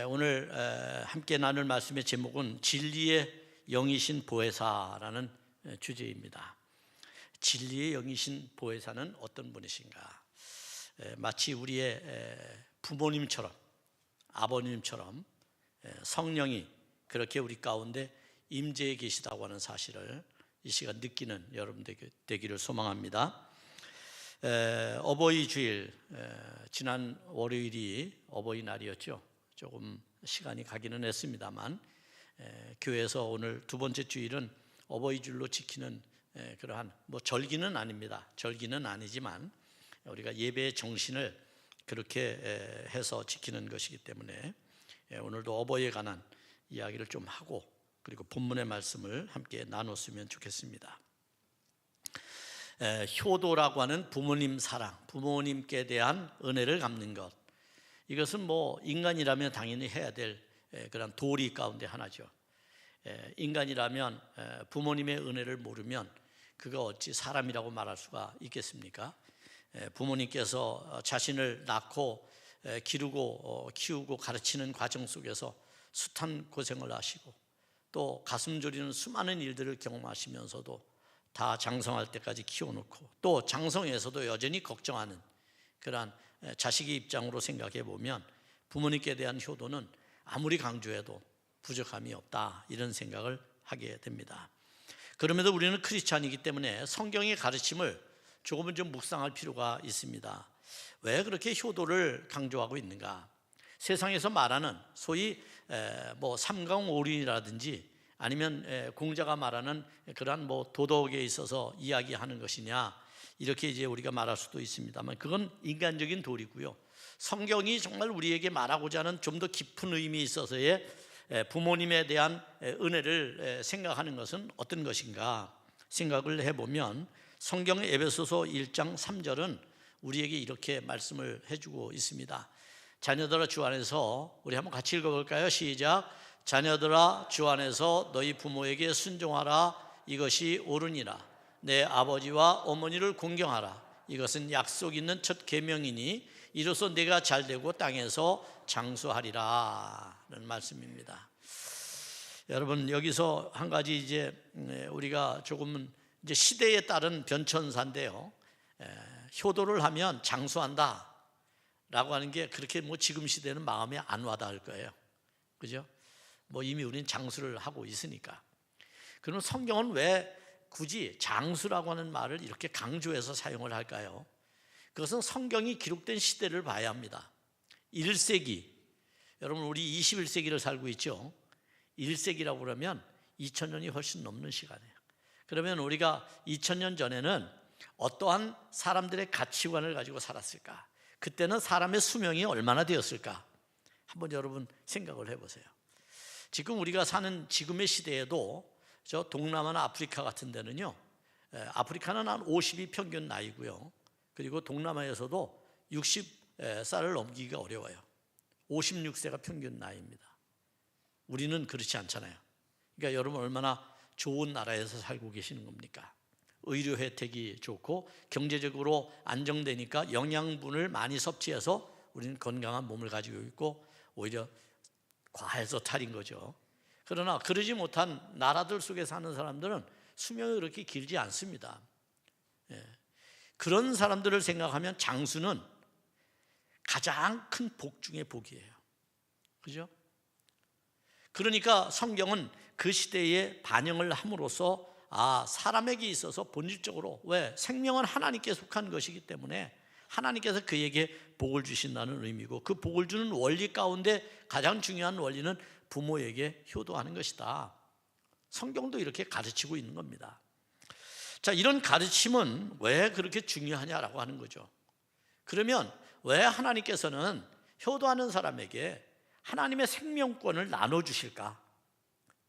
오늘 함께 나눌 말씀의 제목은 진리의 영이신 보혜사라는 주제입니다. 진리의 영이신 보혜사는 어떤 분이신가? 마치 우리의 부모님처럼, 아버님처럼 성령이 그렇게 우리 가운데 임재해 계시다고 하는 사실을 이 시간 느끼는 여러분 되기를 소망합니다. 어버이 주일, 지난 월요일이 어버이날이었죠. 조금 시간이 가기는 했습니다만 교회에서 오늘 두 번째 주일은 어버이 주일로 지키는 그러한 절기는 아닙니다. 절기는 아니지만 우리가 예배의 정신을 그렇게 해서 지키는 것이기 때문에 오늘도 어버이에 관한 이야기를 좀 하고 그리고 본문의 말씀을 함께 나눴으면 좋겠습니다. 효도라고 하는 부모님 사랑, 부모님께 대한 은혜를 갚는 것, 이것은 인간이라면 당연히 해야 될 그런 도리 가운데 하나죠. 인간이라면 부모님의 은혜를 모르면 그가 어찌 사람이라고 말할 수가 있겠습니까? 부모님께서 자신을 낳고 기르고 키우고 가르치는 과정 속에서 숱한 고생을 하시고 또 가슴 졸이는 수많은 일들을 경험하시면서도 다 장성할 때까지 키워놓고 또 장성에서도 여전히 걱정하는 그러한 자식의 입장으로 생각해 보면 부모님께 대한 효도는 아무리 강조해도 부족함이 없다, 이런 생각을 하게 됩니다. 그럼에도 우리는 크리스찬이기 때문에 성경의 가르침을 조금은 좀 묵상할 필요가 있습니다. 왜 그렇게 효도를 강조하고 있는가? 세상에서 말하는 소위 삼강오륜이라든지 아니면 공자가 말하는 그러한 도덕에 있어서 이야기하는 것이냐, 이렇게 이제 우리가 말할 수도 있습니다만 그건 인간적인 도리고요. 성경이 정말 우리에게 말하고자 하는 좀 더 깊은 의미 있어서의 부모님에 대한 은혜를 생각하는 것은 어떤 것인가 생각을 해보면 성경의 에베소서 1장 3절은 우리에게 이렇게 말씀을 해주고 있습니다. 자녀들아 주 안에서, 우리 한번 같이 읽어볼까요? 시작. 자녀들아 주 안에서 너희 부모에게 순종하라. 이것이 옳으니라. 내 아버지와 어머니를 공경하라. 이것은 약속 있는 첫 계명이니 이로써 내가 잘되고 땅에서 장수하리라 는 말씀입니다. 여러분, 여기서 한 가지 이제 우리가 조금은 이제 시대에 따른 변천사인데요, 효도를 하면 장수한다 라고 하는 게 그렇게 지금 시대는 마음에 안 와닿을 거예요. 그죠? 이미 우리는 장수를 하고 있으니까. 그럼 성경은 왜 굳이 장수라고 하는 말을 이렇게 강조해서 사용을 할까요? 그것은 성경이 기록된 시대를 봐야 합니다. 1세기, 여러분 우리 21세기를 살고 있죠. 1세기라고 그러면 2000년이 훨씬 넘는 시간이에요. 그러면 우리가 2000년 전에는 어떠한 사람들의 가치관을 가지고 살았을까? 그때는 사람의 수명이 얼마나 되었을까? 한번 여러분 생각을 해보세요. 지금 우리가 사는 지금의 시대에도 저 동남아나 아프리카 같은 데는요, 아프리카는 한 50이 평균 나이고요, 그리고 동남아에서도 60살을 넘기기가 어려워요. 56세가 평균 나이입니다. 우리는 그렇지 않잖아요. 그러니까 여러분 얼마나 좋은 나라에서 살고 계시는 겁니까? 의료 혜택이 좋고 경제적으로 안정되니까 영양분을 많이 섭취해서 우리는 건강한 몸을 가지고 있고 오히려 과해서 탈인 거죠. 그러나 그러지 못한 나라들 속에 사는 사람들은 수명이 그렇게 길지 않습니다. 그런 사람들을 생각하면 장수는 가장 큰 복 중의 복이에요. 그죠? 그러니까 성경은 그 시대에 반영을 함으로써 사람에게 있어서 본질적으로, 왜? 생명은 하나님께 속한 것이기 때문에 하나님께서 그에게 복을 주신다는 의미고, 그 복을 주는 원리 가운데 가장 중요한 원리는 부모에게 효도하는 것이다. 성경도 이렇게 가르치고 있는 겁니다. 자, 이런 가르침은 왜 그렇게 중요하냐라고 하는 거죠. 그러면 왜 하나님께서는 효도하는 사람에게 하나님의 생명권을 나눠주실까?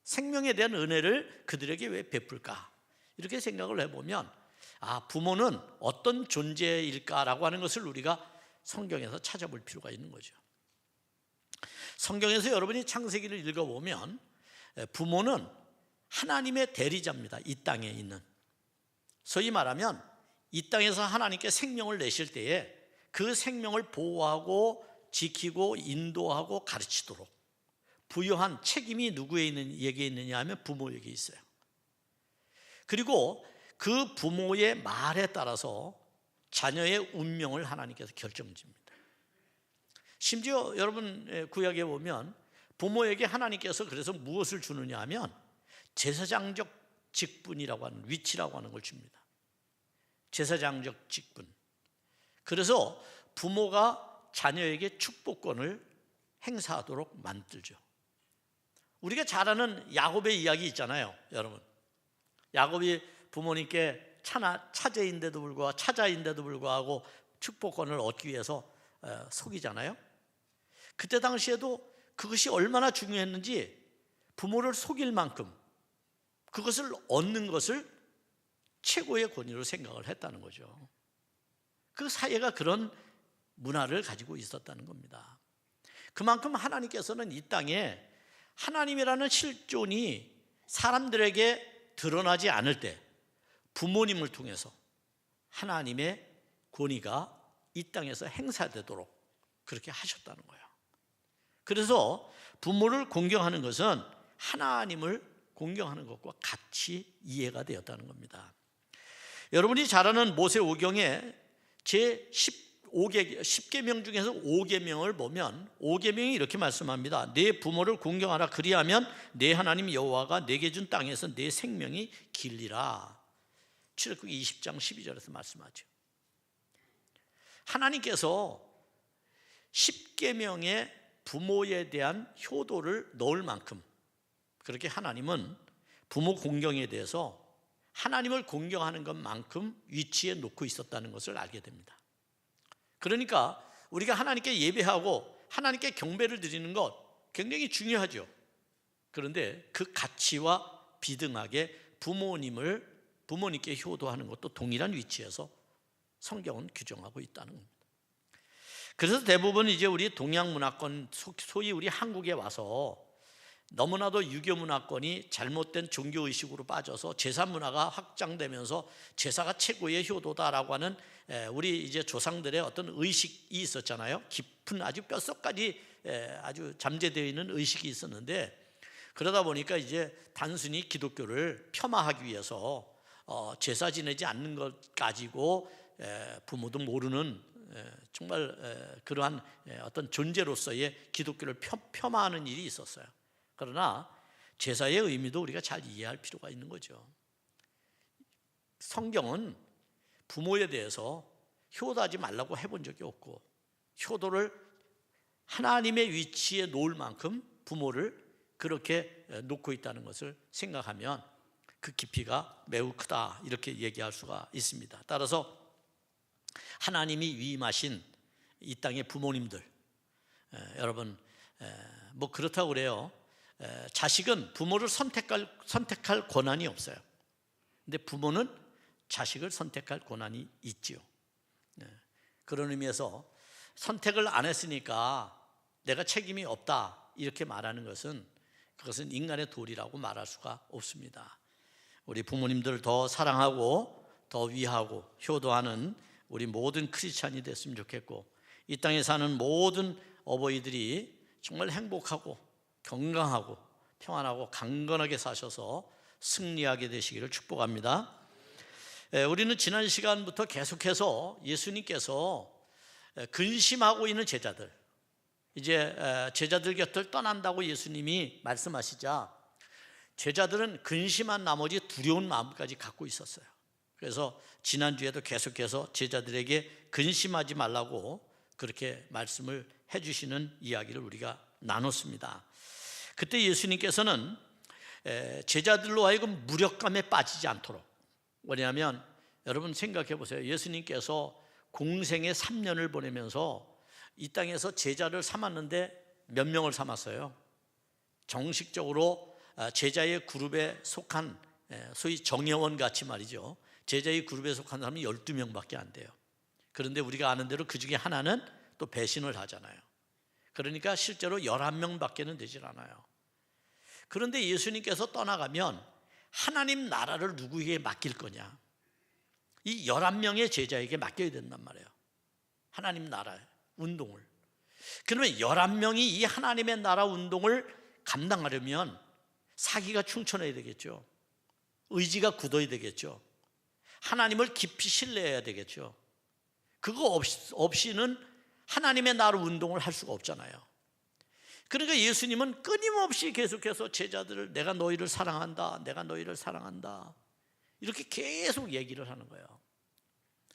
생명에 대한 은혜를 그들에게 왜 베풀까? 이렇게 생각을 해보면 부모는 어떤 존재일까라고 하는 것을 우리가 성경에서 찾아볼 필요가 있는 거죠. 성경에서 여러분이 창세기를 읽어보면 부모는 하나님의 대리자입니다. 이 땅에 있는, 소위 말하면 이 땅에서 하나님께 생명을 내실 때에 그 생명을 보호하고 지키고 인도하고 가르치도록 부여한 책임이 누구에게 있느냐 하면 부모에게 있어요. 그리고 그 부모의 말에 따라서 자녀의 운명을 하나님께서 결정짓니다. 심지어 여러분 구약에 보면 부모에게 하나님께서 그래서 무엇을 주느냐 하면 제사장적 직분이라고 하는, 위치라고 하는 걸 줍니다. 제사장적 직분. 그래서 부모가 자녀에게 축복권을 행사하도록 만들죠. 우리가 잘 아는 야곱의 이야기 있잖아요, 여러분. 야곱이 부모님께 차자인데도 불구하고 축복권을 얻기 위해서 속이잖아요. 그때 당시에도 그것이 얼마나 중요했는지 부모를 속일 만큼 그것을 얻는 것을 최고의 권위로 생각을 했다는 거죠. 그 사회가 그런 문화를 가지고 있었다는 겁니다. 그만큼 하나님께서는 이 땅에 하나님이라는 실존이 사람들에게 드러나지 않을 때 부모님을 통해서 하나님의 권위가 이 땅에서 행사되도록 그렇게 하셨다는 거예요. 그래서 부모를 공경하는 것은 하나님을 공경하는 것과 같이 이해가 되었다는 겁니다. 여러분이 잘 아는 모세오경에 제10계명 중에서 5계명을 보면 5계명이 이렇게 말씀합니다. 내 부모를 공경하라. 그리하면 내 하나님 여호와가 내게 준 땅에서 내 생명이 길리라. 출애굽기 20장 12절에서 말씀하죠. 하나님께서 10계명에 부모에 대한 효도를 넣을 만큼 그렇게 하나님은 부모 공경에 대해서 하나님을 공경하는 것만큼 위치에 놓고 있었다는 것을 알게 됩니다. 그러니까 우리가 하나님께 예배하고 하나님께 경배를 드리는 것 굉장히 중요하죠. 그런데 그 가치와 비등하게 부모님께 효도하는 것도 동일한 위치에서 성경은 규정하고 있다는 겁니다. 그래서 대부분 이제 우리 동양 문화권, 소위 우리 한국에 와서 너무나도 유교 문화권이 잘못된 종교 의식으로 빠져서 제사 문화가 확장되면서 제사가 최고의 효도다라고 하는 우리 이제 조상들의 어떤 의식이 있었잖아요. 깊은 아주 뼛속까지 아주 잠재되어 있는 의식이 있었는데, 그러다 보니까 이제 단순히 기독교를 폄하하기 위해서 제사 지내지 않는 것 가지고 부모도 모르는 정말 그러한 어떤 존재로서의 기독교를 폄하하는 일이 있었어요. 그러나 제사의 의미도 우리가 잘 이해할 필요가 있는 거죠. 성경은 부모에 대해서 효도하지 말라고 해본 적이 없고, 효도를 하나님의 위치에 놓을 만큼 부모를 그렇게 놓고 있다는 것을 생각하면 그 깊이가 매우 크다, 이렇게 얘기할 수가 있습니다. 따라서 하나님이 위임하신 이 땅의 부모님들, 여러분 뭐 그렇다고 그래요. 자식은 부모를 선택할 권한이 없어요. 근데 부모는 자식을 선택할 권한이 있지요. 그런 의미에서 선택을 안 했으니까 내가 책임이 없다, 이렇게 말하는 것은 그것은 인간의 도리라고 말할 수가 없습니다. 우리 부모님들을 더 사랑하고 더 위하고 효도하는 우리 모든 크리스찬이 됐으면 좋겠고, 이 땅에 사는 모든 어버이들이 정말 행복하고 건강하고 평안하고 강건하게 사셔서 승리하게 되시기를 축복합니다. 우리는 지난 시간부터 계속해서 예수님께서 근심하고 있는 제자들, 이제 제자들 곁을 떠난다고 예수님이 말씀하시자 제자들은 근심한 나머지 두려운 마음까지 갖고 있었어요. 그래서 지난주에도 계속해서 제자들에게 근심하지 말라고 그렇게 말씀을 해주시는 이야기를 우리가 나눴습니다. 그때 예수님께서는 제자들로 하여금 무력감에 빠지지 않도록, 왜냐하면 여러분 생각해 보세요. 예수님께서 공생의 3년을 보내면서 이 땅에서 제자를 삼았는데 몇 명을 삼았어요? 정식적으로 제자의 그룹에 속한, 소위 정예원 같이 말이죠, 제자의 그룹에 속한 사람이 12명밖에 안 돼요. 그런데 우리가 아는 대로 그 중에 하나는 또 배신을 하잖아요. 그러니까 실제로 11명밖에는 되질 않아요. 그런데 예수님께서 떠나가면 하나님 나라를 누구에게 맡길 거냐? 이 11명의 제자에게 맡겨야 된단 말이에요. 하나님 나라의 운동을. 그러면 11명이 이 하나님의 나라 운동을 감당하려면 사기가 충천해야 되겠죠. 의지가 굳어야 되겠죠. 하나님을 깊이 신뢰해야 되겠죠. 그거 없이는 하나님의 나라 운동을 할 수가 없잖아요. 그러니까 예수님은 끊임없이 계속해서 제자들을 내가 너희를 사랑한다, 내가 너희를 사랑한다, 이렇게 계속 얘기를 하는 거예요.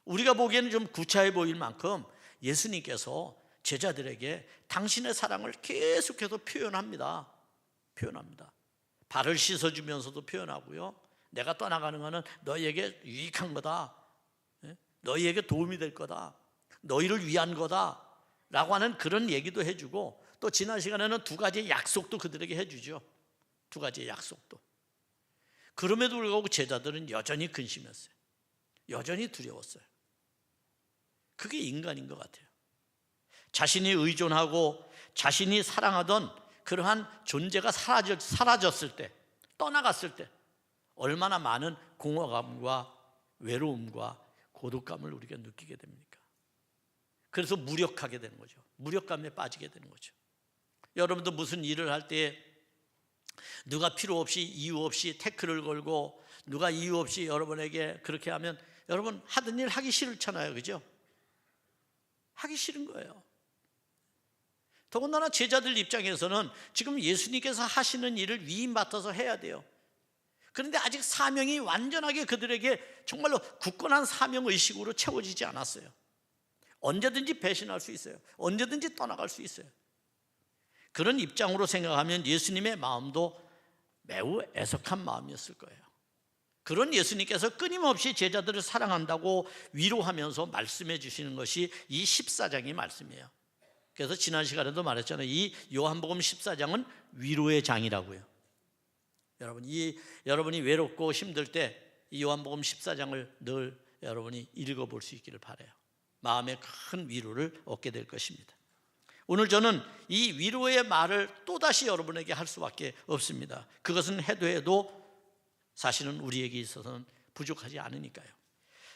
우리가 보기에는 좀 구차해 보일 만큼 예수님께서 제자들에게 당신의 사랑을 계속해서 표현합니다. 발을 씻어주면서도 표현하고요. 내가 떠나가는 것은 너희에게 유익한 거다, 너희에게 도움이 될 거다, 너희를 위한 거다 라고 하는 그런 얘기도 해주고, 또 지난 시간에는 두 가지의 약속도 그들에게 해주죠. 두 가지의 약속도. 그럼에도 불구하고 제자들은 여전히 근심했어요. 여전히 두려웠어요. 그게 인간인 것 같아요. 자신이 의존하고 자신이 사랑하던 그러한 존재가 사라졌을 때, 떠나갔을 때 얼마나 많은 공허감과 외로움과 고독감을 우리가 느끼게 됩니까? 그래서 무력하게 되는 거죠. 무력감에 빠지게 되는 거죠. 여러분도 무슨 일을 할 때 누가 필요 없이 이유 없이 태클을 걸고 누가 이유 없이 여러분에게 그렇게 하면 여러분 하던 일 하기 싫잖아요. 그죠? 하기 싫은 거예요. 더군다나 제자들 입장에서는 지금 예수님께서 하시는 일을 위임받아서 해야 돼요. 그런데 아직 사명이 완전하게 그들에게 정말로 굳건한 사명의식으로 채워지지 않았어요. 언제든지 배신할 수 있어요. 언제든지 떠나갈 수 있어요. 그런 입장으로 생각하면 예수님의 마음도 매우 애석한 마음이었을 거예요. 그런 예수님께서 끊임없이 제자들을 사랑한다고 위로하면서 말씀해 주시는 것이 이 14장의 말씀이에요. 그래서 지난 시간에도 말했잖아요. 이 요한복음 14장은 위로의 장이라고요. 여러분이 외롭고 힘들 때 이 요한복음 14장을 늘 여러분이 읽어볼 수 있기를 바라요. 마음에 큰 위로를 얻게 될 것입니다. 오늘 저는 이 위로의 말을 또다시 여러분에게 할 수밖에 없습니다. 그것은 해도 사실은 우리에게 있어서는 부족하지 않으니까요.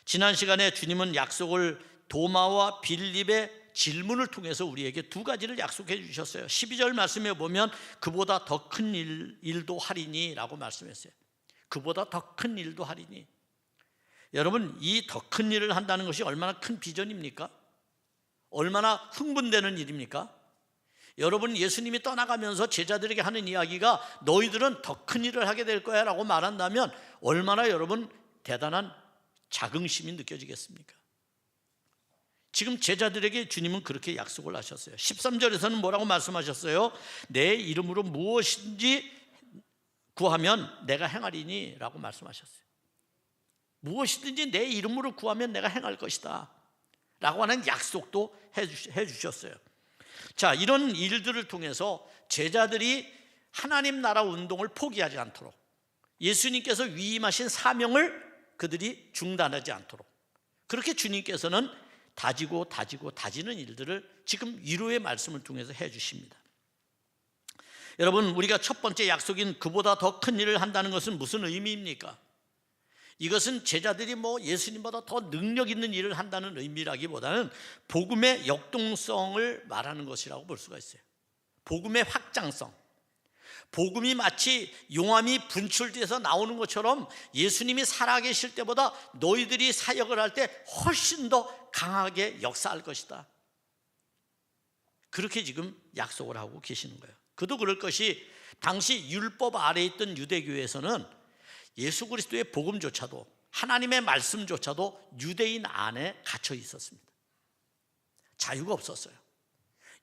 지난 시간에 주님은 약속을 도마와 빌립의 질문을 통해서 우리에게 두 가지를 약속해 주셨어요. 12절 말씀에 보면 그보다 더 큰 일도 하리니 라고 말씀했어요. 그보다 더 큰 일도 하리니. 여러분, 이 더 큰 일을 한다는 것이 얼마나 큰 비전입니까? 얼마나 흥분되는 일입니까? 여러분, 예수님이 떠나가면서 제자들에게 하는 이야기가 너희들은 더 큰 일을 하게 될 거야 라고 말한다면 얼마나 여러분 대단한 자긍심이 느껴지겠습니까? 지금 제자들에게 주님은 그렇게 약속을 하셨어요. 13절에서는 뭐라고 말씀하셨어요? 내 이름으로 무엇인지 구하면 내가 행하리니 라고 말씀하셨어요. 무엇이든지 내 이름으로 구하면 내가 행할 것이다 라고 하는 약속도 해주셨어요. 자, 이런 일들을 통해서 제자들이 하나님 나라 운동을 포기하지 않도록, 예수님께서 위임하신 사명을 그들이 중단하지 않도록, 그렇게 주님께서는 다지는 일들을 지금 위로의 말씀을 통해서 해주십니다. 여러분, 우리가 첫 번째 약속인 그보다 더 큰 일을 한다는 것은 무슨 의미입니까? 이것은 제자들이 예수님보다 더 능력 있는 일을 한다는 의미라기보다는 복음의 역동성을 말하는 것이라고 볼 수가 있어요. 복음의 확장성. 복음이 마치 용암이 분출돼서 나오는 것처럼 예수님이 살아계실 때보다 너희들이 사역을 할 때 훨씬 더 강하게 역사할 것이다. 그렇게 지금 약속을 하고 계시는 거예요. 그도 그럴 것이 당시 율법 아래에 있던 유대교에서는 예수 그리스도의 복음조차도, 하나님의 말씀조차도 유대인 안에 갇혀 있었습니다. 자유가 없었어요.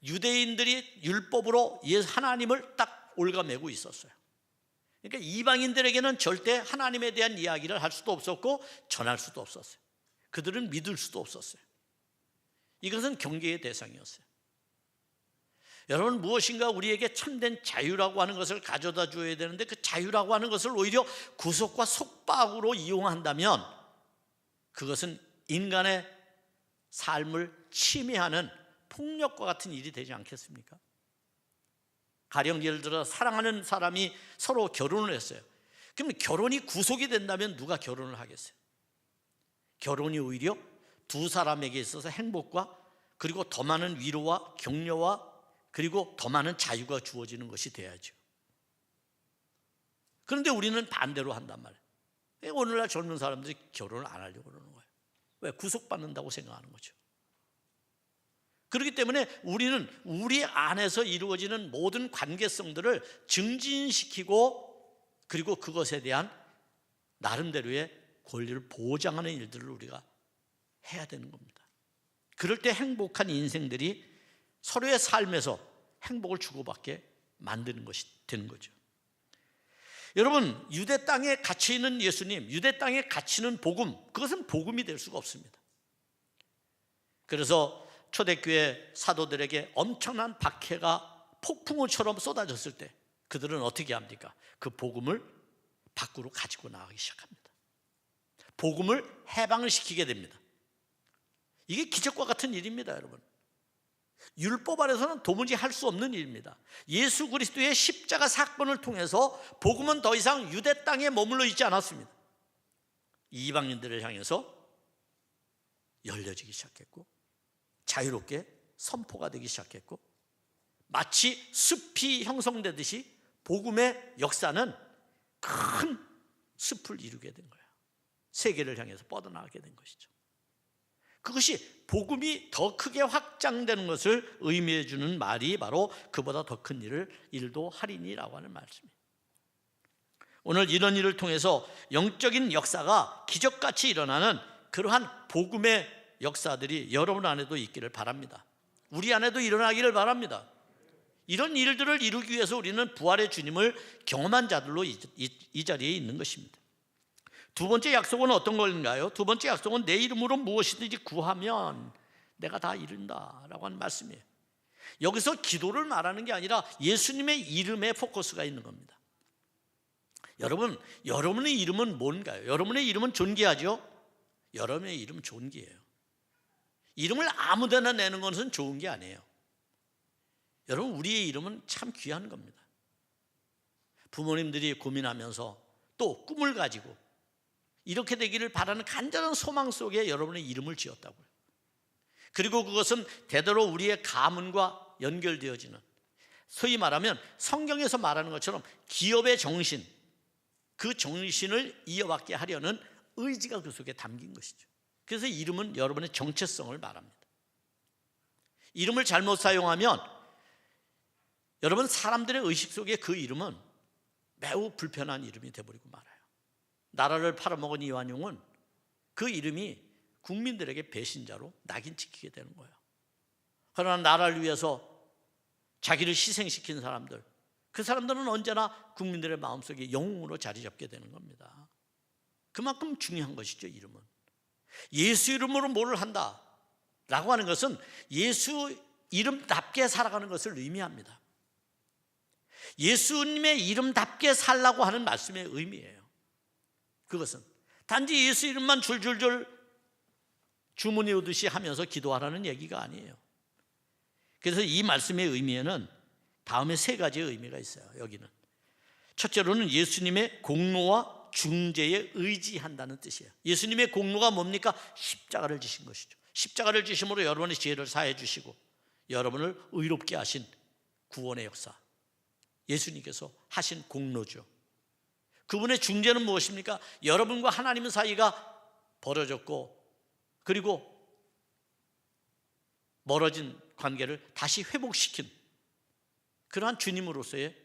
유대인들이 율법으로 하나님을 딱 올가매고 있었어요. 그러니까 이방인들에게는 절대 하나님에 대한 이야기를 할 수도 없었고 전할 수도 없었어요. 그들은 믿을 수도 없었어요. 이것은 경계의 대상이었어요. 여러분, 무엇인가 우리에게 참된 자유라고 하는 것을 가져다 줘야 되는데 그 자유라고 하는 것을 오히려 구속과 속박으로 이용한다면 그것은 인간의 삶을 침해하는 폭력과 같은 일이 되지 않겠습니까? 가령 예를 들어 사랑하는 사람이 서로 결혼을 했어요. 그럼 결혼이 구속이 된다면 누가 결혼을 하겠어요? 결혼이 오히려 두 사람에게 있어서 행복과 그리고 더 많은 위로와 격려와 그리고 더 많은 자유가 주어지는 것이 돼야죠. 그런데 우리는 반대로 한단 말이에요. 오늘날 젊은 사람들이 결혼을 안 하려고 그러는 거예요. 왜? 구속받는다고 생각하는 거죠. 그렇기 때문에 우리는 우리 안에서 이루어지는 모든 관계성들을 증진시키고 그리고 그것에 대한 나름대로의 권리를 보장하는 일들을 우리가 해야 되는 겁니다. 그럴 때 행복한 인생들이 서로의 삶에서 행복을 주고받게 만드는 것이 되는 거죠. 여러분, 유대 땅에 갇혀 있는 예수님, 유대 땅에 갇히는 복음, 그것은 복음이 될 수가 없습니다. 그래서 초대교회 사도들에게 엄청난 박해가 폭풍우처럼 쏟아졌을 때 그들은 어떻게 합니까? 그 복음을 밖으로 가지고 나가기 시작합니다. 복음을 해방을 시키게 됩니다. 이게 기적과 같은 일입니다, 여러분. 율법 아래서는 도무지 할 수 없는 일입니다. 예수 그리스도의 십자가 사건을 통해서 복음은 더 이상 유대 땅에 머물러 있지 않았습니다. 이방인들을 향해서 열려지기 시작했고 자유롭게 선포가 되기 시작했고 마치 숲이 형성되듯이 복음의 역사는 큰 숲을 이루게 된 거예요. 세계를 향해서 뻗어나가게 된 것이죠. 그것이 복음이 더 크게 확장되는 것을 의미해 주는 말이 바로 그보다 더 큰 일도 하리니라고 하는 말씀입니다. 오늘 이런 일을 통해서 영적인 역사가 기적같이 일어나는 그러한 복음의 역사들이 여러분 안에도 있기를 바랍니다. 우리 안에도 일어나기를 바랍니다. 이런 일들을 이루기 위해서 우리는 부활의 주님을 경험한 자들로 이 자리에 있는 것입니다. 두 번째 약속은 어떤 건가요? 두 번째 약속은 내 이름으로 무엇이든지 구하면 내가 다 이룬다라고 하는 말씀이에요. 여기서 기도를 말하는 게 아니라 예수님의 이름에 포커스가 있는 겁니다. 여러분, 여러분의 이름은 뭔가요? 여러분의 이름은 존귀하죠? 여러분의 이름은 존귀해요. 이름을 아무 데나 내는 것은 좋은 게 아니에요. 여러분, 우리의 이름은 참 귀한 겁니다. 부모님들이 고민하면서 또 꿈을 가지고 이렇게 되기를 바라는 간절한 소망 속에 여러분의 이름을 지었다고요. 그리고 그것은 대대로 우리의 가문과 연결되어지는, 소위 말하면 성경에서 말하는 것처럼 기업의 정신, 그 정신을 이어받게 하려는 의지가 그 속에 담긴 것이죠. 그래서 이름은 여러분의 정체성을 말합니다. 이름을 잘못 사용하면 여러분 사람들의 의식 속에 그 이름은 매우 불편한 이름이 되어버리고 말아요. 나라를 팔아먹은 이완용은 그 이름이 국민들에게 배신자로 낙인 찍히게 되는 거예요. 그러나 나라를 위해서 자기를 희생시킨 사람들, 그 사람들은 언제나 국민들의 마음속에 영웅으로 자리 잡게 되는 겁니다. 그만큼 중요한 것이죠, 이름은. 예수 이름으로 뭐를 한다 라고 하는 것은 예수 이름답게 살아가는 것을 의미합니다. 예수님의 이름답게 살라고 하는 말씀의 의미예요. 그것은 단지 예수 이름만 줄줄줄 주문이 오듯이 하면서 기도하라는 얘기가 아니에요. 그래서 이 말씀의 의미에는 다음에 세 가지의 의미가 있어요. 여기는 첫째로는 예수님의 공로와 중재에 의지한다는 뜻이에요. 예수님의 공로가 뭡니까? 십자가를 지신 것이죠. 십자가를 지심으로 여러분의 죄를 사해 주시고 여러분을 의롭게 하신 구원의 역사, 예수님께서 하신 공로죠. 그분의 중재는 무엇입니까? 여러분과 하나님 사이가 벌어졌고 그리고 멀어진 관계를 다시 회복시킨 그러한 주님으로서의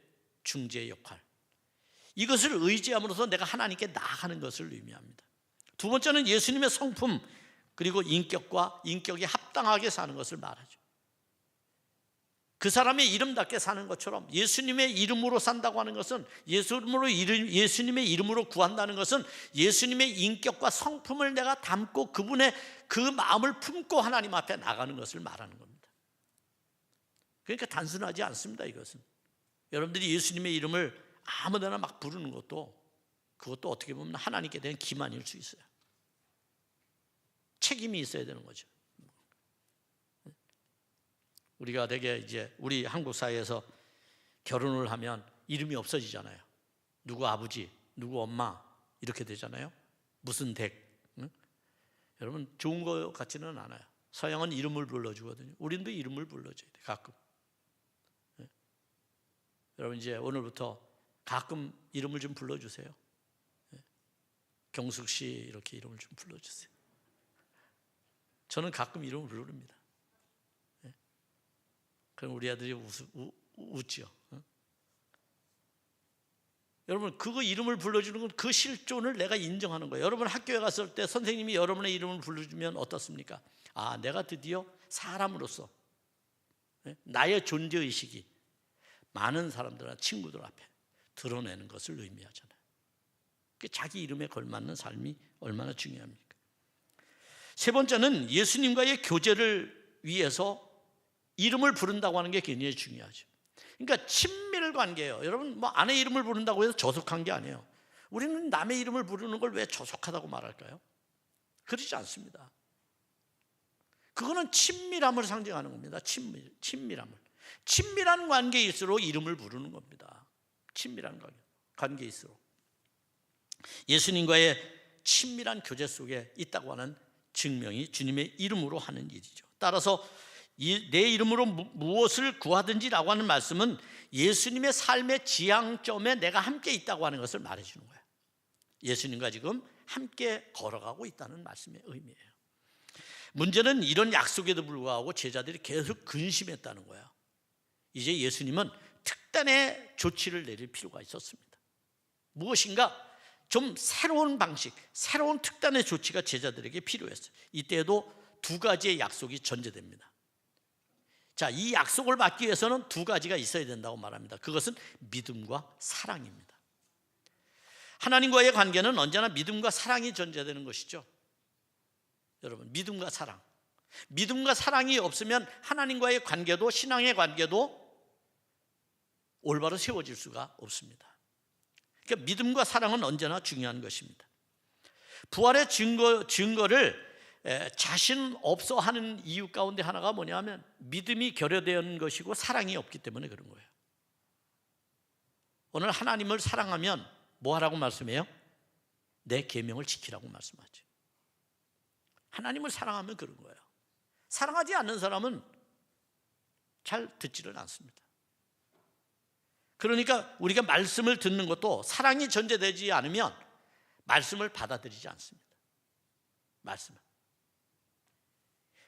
중재의 역할, 이것을 의지함으로써 내가 하나님께 나아가는 것을 의미합니다. 두 번째는 예수님의 성품 그리고 인격과 인격이 합당하게 사는 것을 말하죠. 그 사람의 이름답게 사는 것처럼 예수님의 이름으로 산다고 하는 것은, 예수님의 이름으로 구한다는 것은 예수님의 인격과 성품을 내가 담고 그분의 그 마음을 품고 하나님 앞에 나가는 것을 말하는 겁니다. 그러니까 단순하지 않습니다. 이것은 여러분들이 예수님의 이름을 아무데나 막 부르는 것도 그것도 어떻게 보면 하나님께 대한 기만일 수 있어요. 책임이 있어야 되는 거죠. 우리가 되게 이제 우리 한국 사회에서 결혼을 하면 이름이 없어지잖아요. 누구 아버지, 누구 엄마 이렇게 되잖아요. 무슨 댁. 응? 여러분 좋은 것 같지는 않아요. 서양은 이름을 불러주거든요. 우리도 이름을 불러줘야 돼 가끔. 네? 여러분 이제 오늘부터 가끔 이름을 좀 불러주세요. 경숙 씨 이렇게 이름을 좀 불러주세요. 저는 가끔 이름을 부릅니다. 그럼 우리 아들이 웃지요. 여러분, 그거 이름을 불러주는 건 그 실존을 내가 인정하는 거예요. 여러분 학교에 갔을 때 선생님이 여러분의 이름을 불러주면 어떻습니까? 아, 내가 드디어 사람으로서 나의 존재의식이 많은 사람들과 친구들 앞에 드러내는 것을 의미하잖아요. 자기 이름에 걸맞는 삶이 얼마나 중요합니까? 세 번째는 예수님과의 교제를 위해서 이름을 부른다고 하는 게 굉장히 중요하죠. 그러니까 친밀 관계예요. 여러분, 뭐 아내 이름을 부른다고 해서 저속한 게 아니에요. 우리는 남의 이름을 부르는 걸 왜 저속하다고 말할까요? 그러지 않습니다. 그거는 친밀함을 상징하는 겁니다. 친밀함을. 친밀한 관계일수록 이름을 부르는 겁니다. 친밀한 관계일수록. 예수님과의 친밀한 교제 속에 있다고 하는 증명이 주님의 이름으로 하는 일이죠. 따라서 내 이름으로 무엇을 구하든지라고 하는 말씀은 예수님의 삶의 지향점에 내가 함께 있다고 하는 것을 말해주는 거예요. 예수님과 지금 함께 걸어가고 있다는 말씀의 의미예요. 문제는 이런 약속에도 불구하고 제자들이 계속 근심했다는 거예요. 이제 예수님은 특단의 조치를 내릴 필요가 있었습니다. 무엇인가 좀 새로운 방식, 새로운 특단의 조치가 제자들에게 필요했어요. 이때에도 두 가지의 약속이 전제됩니다. 자, 이 약속을 받기 위해서는 두 가지가 있어야 된다고 말합니다. 그것은 믿음과 사랑입니다. 하나님과의 관계는 언제나 믿음과 사랑이 전제되는 것이죠. 여러분, 믿음과 사랑. 믿음과 사랑이 없으면 하나님과의 관계도, 신앙의 관계도 올바로 세워질 수가 없습니다. 그러니까 믿음과 사랑은 언제나 중요한 것입니다. 부활의 증거를 자신 없어 하는 이유 가운데 하나가 뭐냐면 믿음이 결여된 것이고 사랑이 없기 때문에 그런 거예요. 오늘 하나님을 사랑하면 뭐 하라고 말씀해요? 내 계명을 지키라고 말씀하죠. 하나님을 사랑하면 그런 거예요. 사랑하지 않는 사람은 잘 듣지를 않습니다. 그러니까 우리가 말씀을 듣는 것도 사랑이 전제되지 않으면 말씀을 받아들이지 않습니다.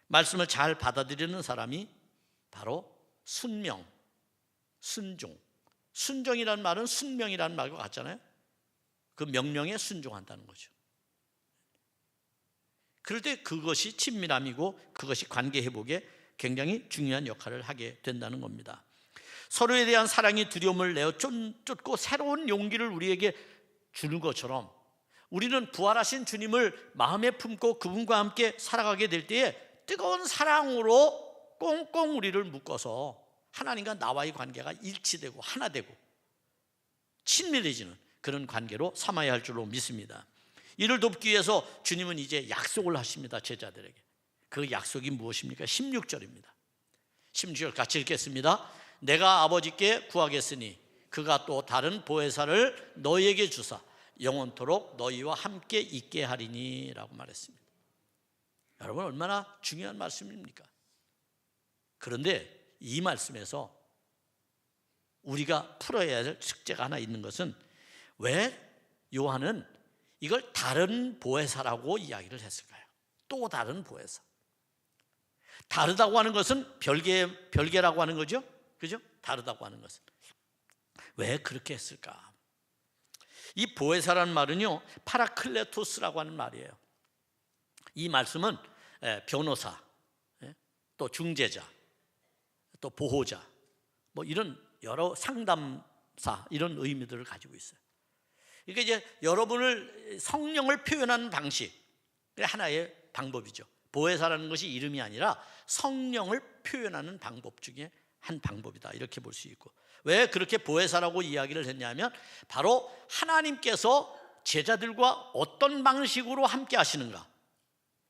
말씀을 잘 받아들이는 사람이 바로 순명, 순종. 순종이라는 말은 순명이라는 말과 같잖아요. 그 명령에 순종한다는 거죠. 그럴 때 그것이 친밀함이고 그것이 관계 회복에 굉장히 중요한 역할을 하게 된다는 겁니다. 서로에 대한 사랑이 두려움을 내어 쫓고 새로운 용기를 우리에게 주는 것처럼 우리는 부활하신 주님을 마음에 품고 그분과 함께 살아가게 될 때에 뜨거운 사랑으로 꽁꽁 우리를 묶어서 하나님과 나와의 관계가 일치되고 하나 되고 친밀해지는 그런 관계로 삼아야 할 줄로 믿습니다. 이를 돕기 위해서 주님은 이제 약속을 하십니다. 제자들에게. 그 약속이 무엇입니까? 16절입니다. 16절 같이 읽겠습니다. 내가 아버지께 구하겠으니 그가 또 다른 보혜사를 너희에게 주사 영원토록 너희와 함께 있게 하리니 라고 말했습니다. 여러분, 얼마나 중요한 말씀입니까? 그런데 이 말씀에서 우리가 풀어야 할 숙제가 하나 있는 것은 왜 요한은 이걸 다른 보혜사라고 이야기를 했을까요? 또 다른 보혜사. 다르다고 하는 것은 별개라고 하는 거죠. 그죠? 다르다고 하는 것은. 왜 그렇게 했을까? 이 보혜사라는 말은요, 파라클레토스라고 하는 말이에요. 이 말씀은 변호사, 또 중재자, 또 보호자, 뭐 이런 여러 상담사 이런 의미들을 가지고 있어요. 그러니까 이제 여러분을 성령을 표현하는 방식 하나의 방법이죠. 보혜사라는 것이 이름이 아니라 성령을 표현하는 방법 중에 한 방법이다 이렇게 볼 수 있고, 왜 그렇게 보혜사라고 이야기를 했냐면 바로 하나님께서 제자들과 어떤 방식으로 함께 하시는가,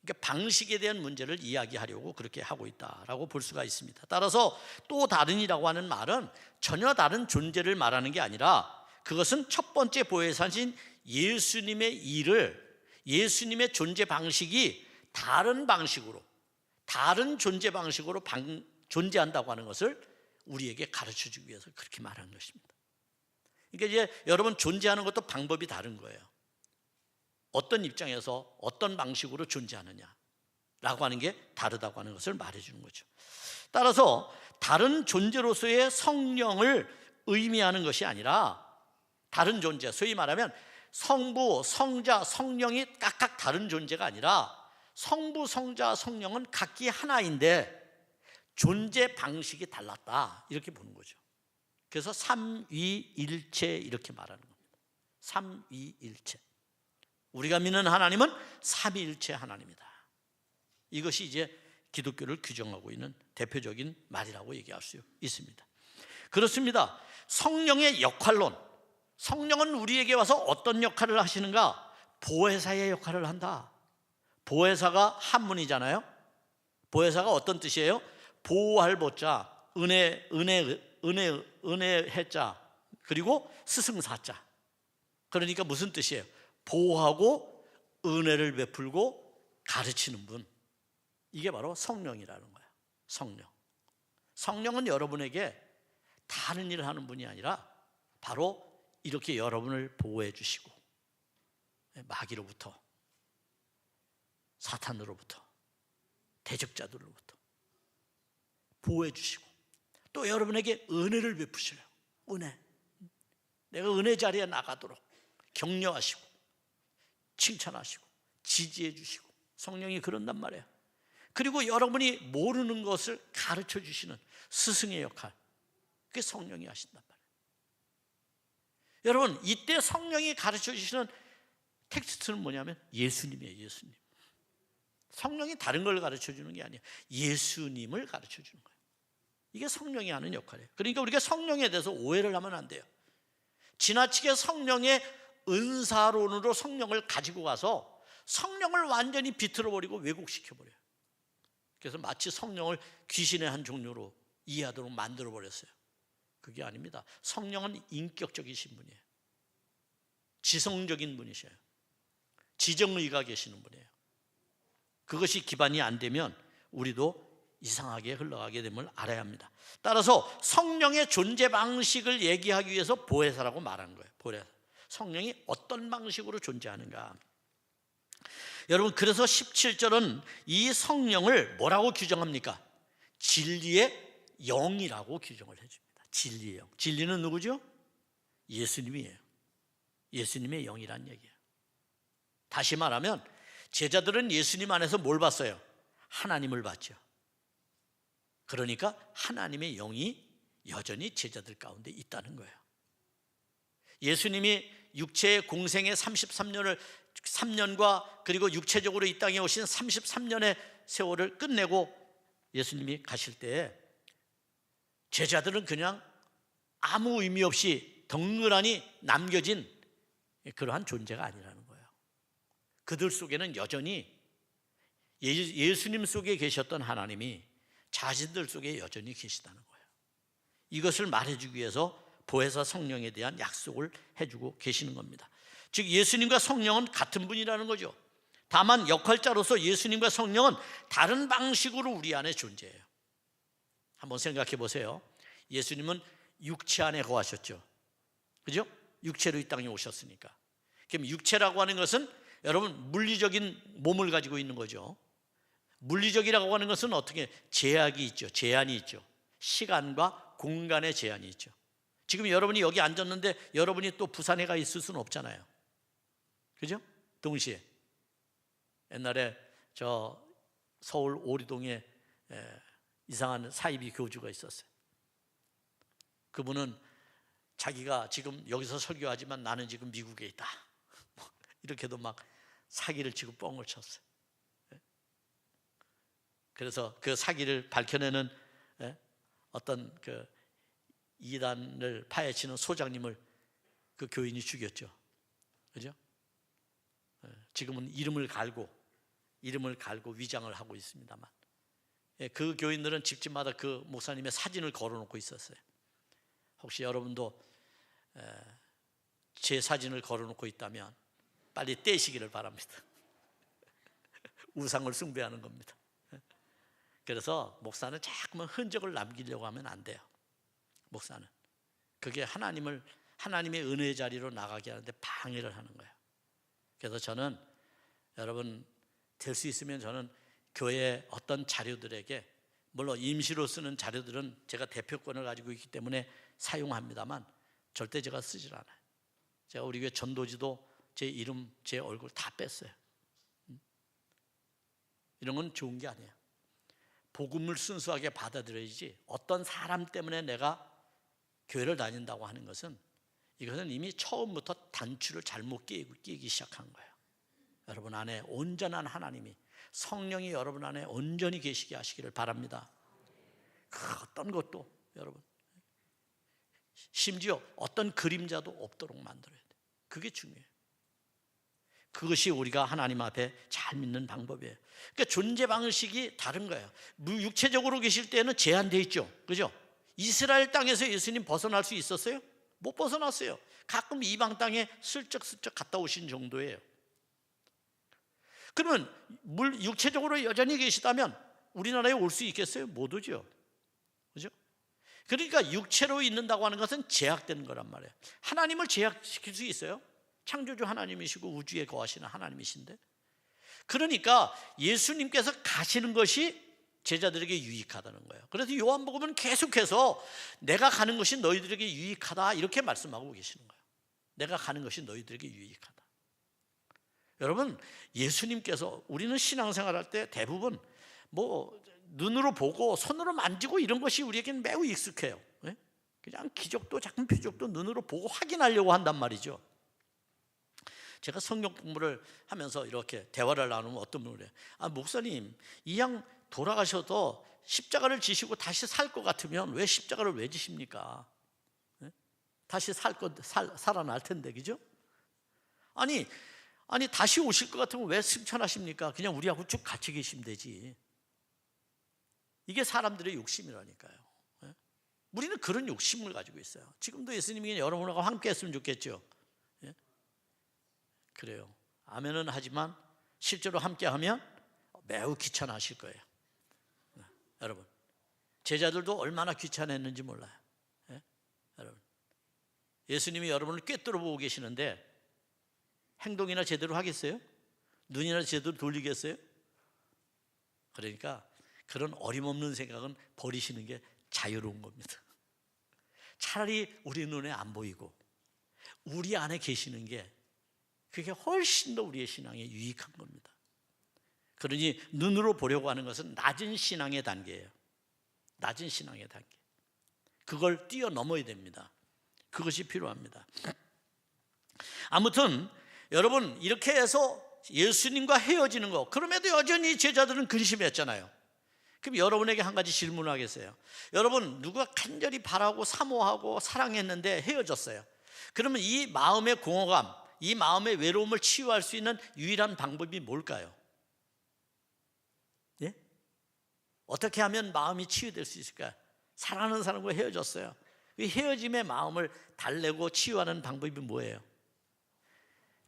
그러니까 방식에 대한 문제를 이야기하려고 그렇게 하고 있다라고 볼 수가 있습니다. 따라서 또 다른이라고 하는 말은 전혀 다른 존재를 말하는 게 아니라 그것은 첫 번째 보혜사신 예수님의 일을, 예수님의 존재 방식이 다른 방식으로, 다른 존재 방식으로 존재한다고 하는 것을 우리에게 가르쳐주기 위해서 그렇게 말하는 것입니다. 그러니까 이제 여러분 존재하는 것도 방법이 다른 거예요. 어떤 입장에서 어떤 방식으로 존재하느냐라고 하는 게 다르다고 하는 것을 말해주는 거죠. 따라서 다른 존재로서의 성령을 의미하는 것이 아니라 다른 존재, 소위 말하면 성부, 성자, 성령이 각각 다른 존재가 아니라 성부, 성자, 성령은 각기 하나인데 존재 방식이 달랐다, 이렇게 보는 거죠. 그래서 삼위일체 이렇게 말하는 겁니다. 삼위일체. 우리가 믿는 하나님은 삼위일체 하나님이다. 이것이 이제 기독교를 규정하고 있는 대표적인 말이라고 얘기할 수 있습니다. 그렇습니다. 성령의 역할론, 성령은 우리에게 와서 어떤 역할을 하시는가? 보혜사의 역할을 한다. 보혜사가 한문이잖아요. 보혜사가 어떤 뜻이에요? 보호할 보자, 은혜 해자, 그리고 스승사자. 그러니까 무슨 뜻이에요? 보호하고 은혜를 베풀고 가르치는 분, 이게 바로 성령이라는 거예요. 성령은 여러분에게 다른 일을 하는 분이 아니라 바로 이렇게 여러분을 보호해 주시고 마귀로부터, 사탄으로부터, 대적자들로부터 보호해 주시고 또 여러분에게 은혜를 베푸셔요. 내가 은혜 자리에 나가도록 격려하시고 칭찬하시고 지지해 주시고, 성령이 그런단 말이에요. 그리고 여러분이 모르는 것을 가르쳐 주시는 스승의 역할, 그게 성령이 하신단 말이에요. 여러분, 이때 성령이 가르쳐 주시는 텍스트는 뭐냐면 예수님이에요. 예수님. 성령이 다른 걸 가르쳐 주는 게 아니에요. 예수님을 가르쳐 주는 거예요. 이게 성령이 하는 역할이에요. 그러니까 우리가 성령에 대해서 오해를 하면 안 돼요. 지나치게 성령의 은사론으로 성령을 가지고 가서 성령을 완전히 비틀어버리고 왜곡시켜버려요. 그래서 마치 성령을 귀신의 한 종류로 이해하도록 만들어버렸어요. 그게 아닙니다. 성령은 인격적이신 분이에요. 지성적인 분이셔요. 지정의가 계시는 분이에요. 그것이 기반이 안 되면 우리도 이상하게 흘러가게 됨을 알아야 합니다. 따라서 성령의 존재 방식을 얘기하기 위해서 보혜사라고 말하는 거예요. 보혜사. 성령이 어떤 방식으로 존재하는가. 여러분, 그래서 17절은 이 성령을 뭐라고 규정합니까? 진리의 영이라고 규정을 해줍니다. 진리의 영. 진리는 누구죠? 예수님이에요. 예수님의 영이란 얘기예요. 다시 말하면 제자들은 예수님 안에서 뭘 봤어요? 하나님을 봤죠. 그러니까 하나님의 영이 여전히 제자들 가운데 있다는 거예요. 예수님이 육체의 공생의 3년과 그리고 육체적으로 이 땅에 오신 33년의 세월을 끝내고 예수님이 가실 때 제자들은 그냥 아무 의미 없이 덩그러니 남겨진 그러한 존재가 아니라는 거예요. 그들 속에는 여전히 예수님 속에 계셨던 하나님이 자신들 속에 여전히 계시다는 거예요. 이것을 말해주기 위해서 보혜사 성령에 대한 약속을 해주고 계시는 겁니다. 즉 예수님과 성령은 같은 분이라는 거죠. 다만 역할자로서 예수님과 성령은 다른 방식으로 우리 안에 존재해요. 한번 생각해 보세요. 예수님은 육체 안에 거하셨죠. 그죠? 육체로 이 땅에 오셨으니까. 그럼 육체라고 하는 것은 여러분 물리적인 몸을 가지고 있는 거죠. 물리적이라고 하는 것은 어떻게 제약이 있죠. 제한이 있죠. 시간과 공간의 제한이 있죠. 지금 여러분이 여기 앉았는데 여러분이 또 부산에 가 있을 수는 없잖아요. 그죠? 동시에 옛날에 저 서울 오리동에 이상한 사이비 교주가 있었어요. 그분은 자기가 지금 여기서 설교하지만 나는 지금 미국에 있다, 이렇게도 막 사기를 치고 뻥을 쳤어요. 그래서 그 사기를 밝혀내는 어떤 그 이단을 파헤치는 소장님을 그 교인이 죽였죠. 그죠? 지금은 이름을 갈고 위장을 하고 있습니다만, 그 교인들은 집집마다 그 목사님의 사진을 걸어놓고 있었어요. 혹시 여러분도 제 사진을 걸어놓고 있다면 빨리 떼시기를 바랍니다. 우상을 숭배하는 겁니다. 그래서 목사는 자꾸만 흔적을 남기려고 하면 안 돼요. 목사는 그게 하나님을 하나님의 은혜의 자리로 나가게 하는데 방해를 하는 거예요. 그래서 저는 여러분 될 수 있으면 저는 교회 어떤 자료들에게, 물론 임시로 쓰는 자료들은 제가 대표권을 가지고 있기 때문에 사용합니다만 절대 제가 쓰질 않아요. 제가 우리 교회 전도지도 제 이름, 제 얼굴 다 뺐어요. 이런 건 좋은 게 아니에요. 복음을 순수하게 받아들여야지, 어떤 사람 때문에 내가 교회를 다닌다고 하는 것은, 이것은 이미 처음부터 단추를 잘못 끼기 시작한 거예요. 여러분 안에 온전한 하나님이, 성령이 여러분 안에 온전히 계시게 하시기를 바랍니다. 그 어떤 것도 여러분, 심지어 어떤 그림자도 없도록 만들어야 돼요. 그게 중요해요. 그것이 우리가 하나님 앞에 잘 믿는 방법이에요. 그러니까 존재 방식이 다른 거예요. 육체적으로 계실 때는 제한되어 있죠, 그죠? 이스라엘 땅에서 예수님 벗어날 수 있었어요? 못 벗어났어요. 가끔 이방 땅에 슬쩍슬쩍 갔다 오신 정도예요. 그러면 육체적으로 여전히 계시다면 우리나라에 올 수 있겠어요? 못 오죠, 그죠? 그러니까 육체로 있는다고 하는 것은 제약되는 거란 말이에요. 하나님을 제약시킬 수 있어요? 창조주 하나님이시고 우주에 거하시는 하나님이신데. 그러니까 예수님께서 가시는 것이 제자들에게 유익하다는 거예요. 그래서 요한복음은 계속해서 내가 가는 것이 너희들에게 유익하다 이렇게 말씀하고 계시는 거예요. 내가 가는 것이 너희들에게 유익하다. 여러분, 예수님께서, 우리는 신앙생활할 때 대부분 뭐 눈으로 보고 손으로 만지고 이런 것이 우리에게는 매우 익숙해요. 그냥 기적도 작은 표적도 눈으로 보고 확인하려고 한단 말이죠. 제가 성경 공부를 하면서 이렇게 대화를 나누면 어떤 분이 그래요. 목사님, 이 양 돌아가셔도 십자가를 지시고 다시 살 것 같으면 왜 십자가를 왜 지십니까? 다시 살아날 텐데, 그죠? 아니 다시 오실 것 같으면 왜 승천하십니까? 그냥 우리하고 쭉 같이 계시면 되지. 이게 사람들의 욕심이라니까요. 우리는 그런 욕심을 가지고 있어요. 지금도 예수님이 여러분하고 함께 했으면 좋겠죠. 그래요. 아멘은 하지만 실제로 함께 하면 매우 귀찮아하실 거예요. 여러분, 제자들도 얼마나 귀찮았는지 몰라요. 여러분, 예수님이 여러분을 꿰뚫어 보고 계시는데 행동이나 제대로 하겠어요? 눈이나 제대로 돌리겠어요? 그러니까 그런 어림없는 생각은 버리시는 게 자유로운 겁니다. 차라리 우리 눈에 안 보이고 우리 안에 계시는 게, 그게 훨씬 더 우리의 신앙에 유익한 겁니다. 그러니 눈으로 보려고 하는 것은 낮은 신앙의 단계예요. 낮은 신앙의 단계. 그걸 뛰어넘어야 됩니다. 그것이 필요합니다. 아무튼 여러분, 이렇게 해서 예수님과 헤어지는 거, 그럼에도 여전히 제자들은 근심했잖아요. 그럼 여러분에게 한 가지 질문을 하겠어요. 여러분, 누가 간절히 바라고 사모하고 사랑했는데 헤어졌어요. 그러면 이 마음의 공허감, 이 마음의 외로움을 치유할 수 있는 유일한 방법이 뭘까요? 예? 어떻게 하면 마음이 치유될 수 있을까요? 사랑하는 사람과 헤어졌어요. 이 헤어짐의 마음을 달래고 치유하는 방법이 뭐예요?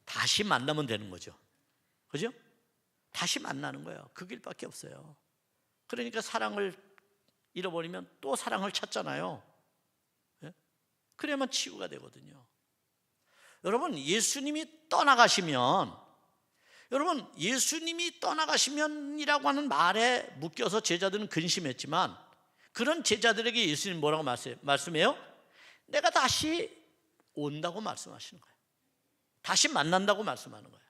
다시 만나면 되는 거죠. 그죠? 다시 만나는 거예요. 그 길밖에 없어요. 그러니까 사랑을 잃어버리면 또 사랑을 찾잖아요. 예? 그래야만 치유가 되거든요. 여러분, 예수님이 떠나가시면, 여러분, 예수님이 떠나가시면이라고 하는 말에 묶여서 제자들은 근심했지만, 그런 제자들에게 예수님 뭐라고 말씀해요? 내가 다시 온다고 말씀하시는 거예요. 다시 만난다고 말씀하는 거예요.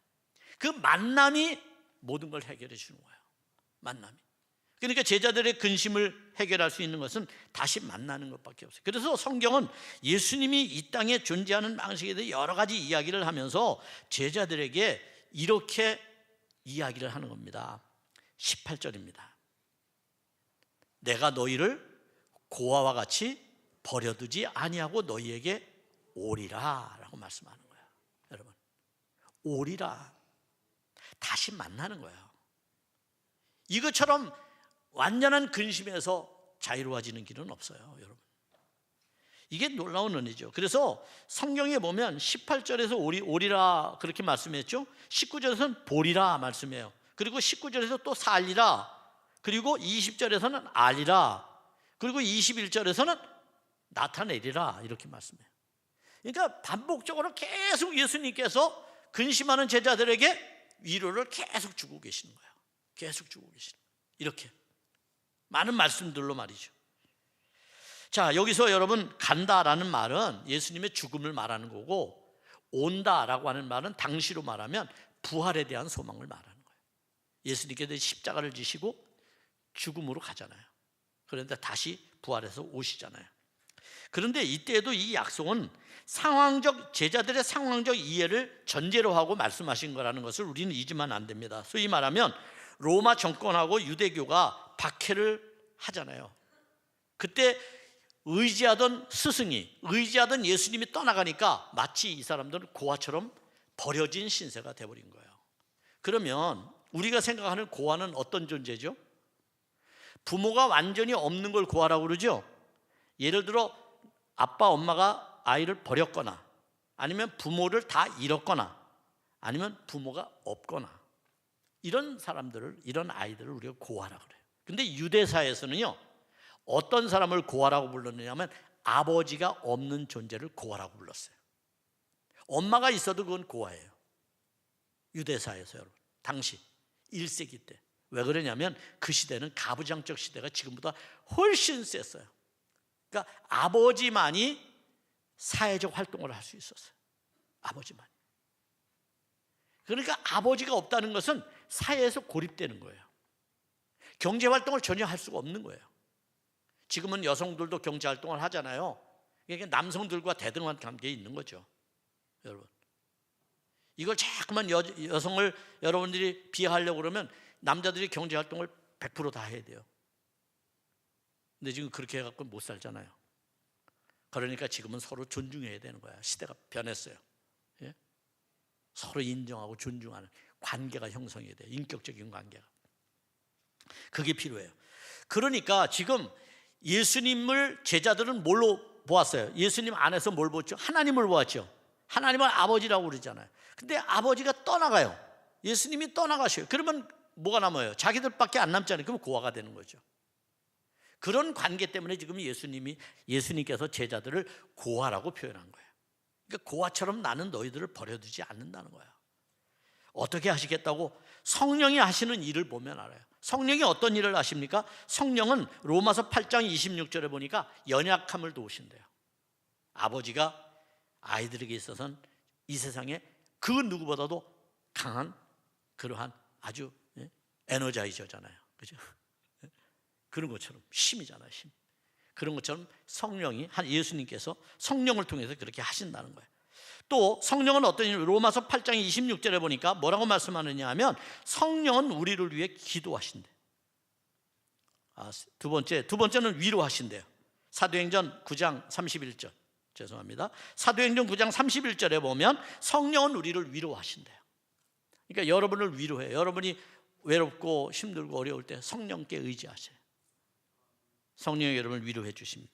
그 만남이 모든 걸 해결해 주는 거예요. 만남이. 그러니까 제자들의 근심을 해결할 수 있는 것은 다시 만나는 것밖에 없어요. 그래서 성경은 예수님이 이 땅에 존재하는 방식에 대해 여러 가지 이야기를 하면서 제자들에게 이렇게 이야기를 하는 겁니다. 18절입니다. 내가 너희를 고아와 같이 버려두지 아니하고 너희에게 오리라 라고 말씀하는 거예요. 여러분, 오리라, 다시 만나는 거예요. 이것처럼 완전한 근심에서 자유로워지는 길은 없어요, 여러분. 이게 놀라운 은혜죠. 그래서 성경에 보면 18절에서 오리라 그렇게 말씀했죠. 19절에서는 보리라 말씀해요. 그리고 19절에서 또 살리라, 그리고 20절에서는 알리라, 그리고 21절에서는 나타내리라 이렇게 말씀해요. 그러니까 반복적으로 계속 예수님께서 근심하는 제자들에게 위로를 계속 주고 계시는 거예요. 계속 주고 계시는 거예요. 이렇게 많은 말씀들로 말이죠. 자, 여기서 여러분 간다라는 말은 예수님의 죽음을 말하는 거고, 온다라고 하는 말은 당시로 말하면 부활에 대한 소망을 말하는 거예요. 예수님께서 십자가를 지시고 죽음으로 가잖아요. 그런데 다시 부활해서 오시잖아요. 그런데 이때에도 이 약속은 제자들의 상황적 이해를 전제로 하고 말씀하신 거라는 것을 우리는 잊으면 안 됩니다. 소위 말하면 로마 정권하고 유대교가 박해를 하잖아요. 그때 의지하던 스승이, 의지하던 예수님이 떠나가니까 마치 이 사람들은 고아처럼 버려진 신세가 돼버린 거예요. 그러면 우리가 생각하는 고아는 어떤 존재죠? 부모가 완전히 없는 걸 고아라고 그러죠. 예를 들어 아빠 엄마가 아이를 버렸거나, 아니면 부모를 다 잃었거나, 아니면 부모가 없거나, 이런 사람들을, 이런 아이들을 우리가 고아라고 그래요. 근데 유대사에서는요, 어떤 사람을 고아라고 불렀느냐면 아버지가 없는 존재를 고아라고 불렀어요. 엄마가 있어도 그건 고아예요. 유대사에서 여러분, 당시 1세기 때. 왜 그러냐면 그 시대는 가부장적 시대가 지금보다 훨씬 셌어요. 그러니까 아버지만이 사회적 활동을 할 수 있었어요. 아버지만. 그러니까 아버지가 없다는 것은 사회에서 고립되는 거예요. 경제 활동을 전혀 할 수가 없는 거예요. 지금은 여성들도 경제 활동을 하잖아요. 그러니까 남성들과 대등한 관계에 있는 거죠. 여러분, 이걸 자꾸만 여성을 여러분들이 비하하려고 그러면 남자들이 경제 활동을 100% 다 해야 돼요. 근데 지금 그렇게 해갖고 못 살잖아요. 그러니까 지금은 서로 존중해야 되는 거야. 시대가 변했어요. 예? 서로 인정하고 존중하는 관계가 형성해야 돼요. 인격적인 관계가. 그게 필요해요. 그러니까 지금 예수님을 제자들은 뭘로 보았어요? 예수님 안에서 뭘 보았죠? 하나님을 보았죠. 하나님을 아버지라고 그러잖아요. 근데 아버지가 떠나가요. 예수님이 떠나가셔요. 그러면 뭐가 남아요? 자기들밖에 안 남잖아요. 그럼 고아가 되는 거죠. 그런 관계 때문에 지금 예수님께서 제자들을 고아라고 표현한 거예요. 그러니까 고아처럼 나는 너희들을 버려두지 않는다는 거예요. 어떻게 하시겠다고? 성령이 하시는 일을 보면 알아요. 성령이 어떤 일을 하십니까? 성령은 로마서 8장 26절에 보니까 연약함을 도우신대요. 아버지가 아이들에게 있어서는 이 세상에 그 누구보다도 강한 그러한 아주 에너자이저잖아요. 그죠? 그런 것처럼 힘이잖아요. 힘. 그런 것처럼 성령이, 예수님께서 성령을 통해서 그렇게 하신다는 거예요. 또 성령은 어떤 일, 로마서 8장 26절에 보니까 뭐라고 말씀하느냐 하면 성령은 우리를 위해 기도하신대. 두 번째는 위로하신대요. 사도행전 9장 31절. 죄송합니다. 사도행전 9장 31절에 보면 성령은 우리를 위로하신대요. 그러니까 여러분을 위로해요. 여러분이 외롭고 힘들고 어려울 때 성령께 의지하세요. 성령이 여러분을 위로해 주십니다.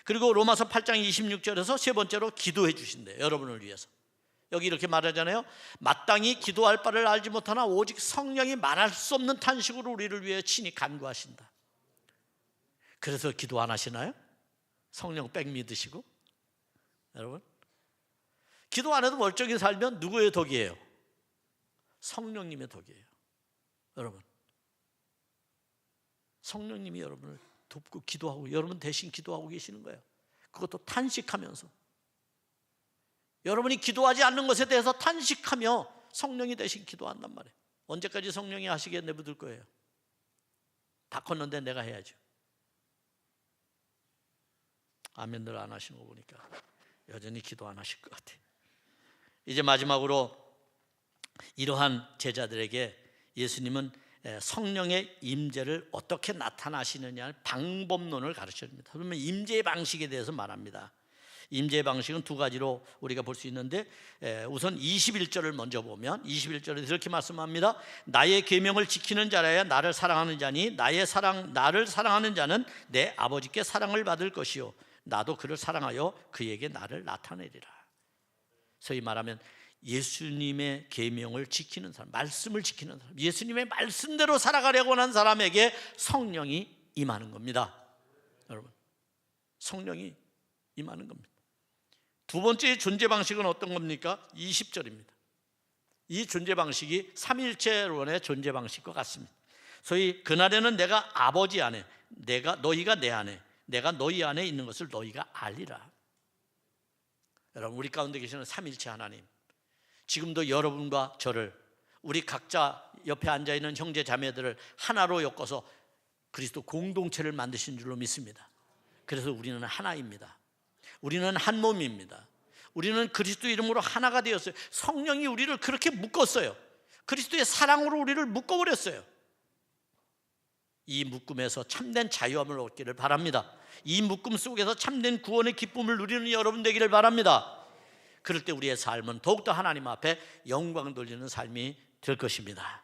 그리고 로마서 8장 26절에서 세 번째로 기도해 주신대요. 여러분을 위해서. 여기 이렇게 말하잖아요. 마땅히 기도할 바를 알지 못하나 오직 성령이 말할 수 없는 탄식으로 우리를 위해 친히 간구하신다. 그래서 기도 안 하시나요? 성령 백 믿으시고. 여러분, 기도 안 해도 멀쩡히 살면 누구의 덕이에요? 성령님의 덕이에요. 여러분, 성령님이 여러분을 돕고 기도하고 여러분 대신 기도하고 계시는 거예요. 그것도 탄식하면서. 여러분이 기도하지 않는 것에 대해서 탄식하며 성령이 대신 기도한단 말이에요. 언제까지 성령이 하시게 내버릴 거예요? 다 컸는데 내가 해야죠. 아멘들 안 하시는 거 보니까 여전히 기도 안 하실 것 같아요. 이제 마지막으로 이러한 제자들에게 예수님은 성령의 임재를 어떻게 나타나시느냐는 방법론을 가르쳐줍니다. 그러면 임재의 방식에 대해서 말합니다. 임재의 방식은 두 가지로 우리가 볼 수 있는데, 우선 21절을 먼저 보면 21절에 이렇게 말씀합니다. 나의 계명을 지키는 자라야 나를 사랑하는 자니 나를 사랑하는 자는 내 아버지께 사랑을 받을 것이요 나도 그를 사랑하여 그에게 나를 나타내리라. 소위 말하면 예수님의 계명을 지키는 사람, 말씀을 지키는 사람, 예수님의 말씀대로 살아가려고 하는 사람에게 성령이 임하는 겁니다. 여러분, 성령이 임하는 겁니다. 두 번째 존재 방식은 어떤 겁니까? 20절입니다. 이 존재 방식이 삼일체론의 존재 방식과 같습니다. 소위 그날에는 내가 아버지 안에, 너희가 내 안에, 내가 너희 안에 있는 것을 너희가 알리라. 여러분, 우리 가운데 계시는 삼일체 하나님, 지금도 여러분과 저를, 우리 각자 옆에 앉아있는 형제 자매들을 하나로 엮어서 그리스도 공동체를 만드신 줄로 믿습니다. 그래서 우리는 하나입니다. 우리는 한 몸입니다. 우리는 그리스도 이름으로 하나가 되었어요. 성령이 우리를 그렇게 묶었어요. 그리스도의 사랑으로 우리를 묶어버렸어요. 이 묶음에서 참된 자유함을 얻기를 바랍니다. 이 묶음 속에서 참된 구원의 기쁨을 누리는 여러분 되기를 바랍니다. 그럴 때 우리의 삶은 더욱더 하나님 앞에 영광 돌리는 삶이 될 것입니다.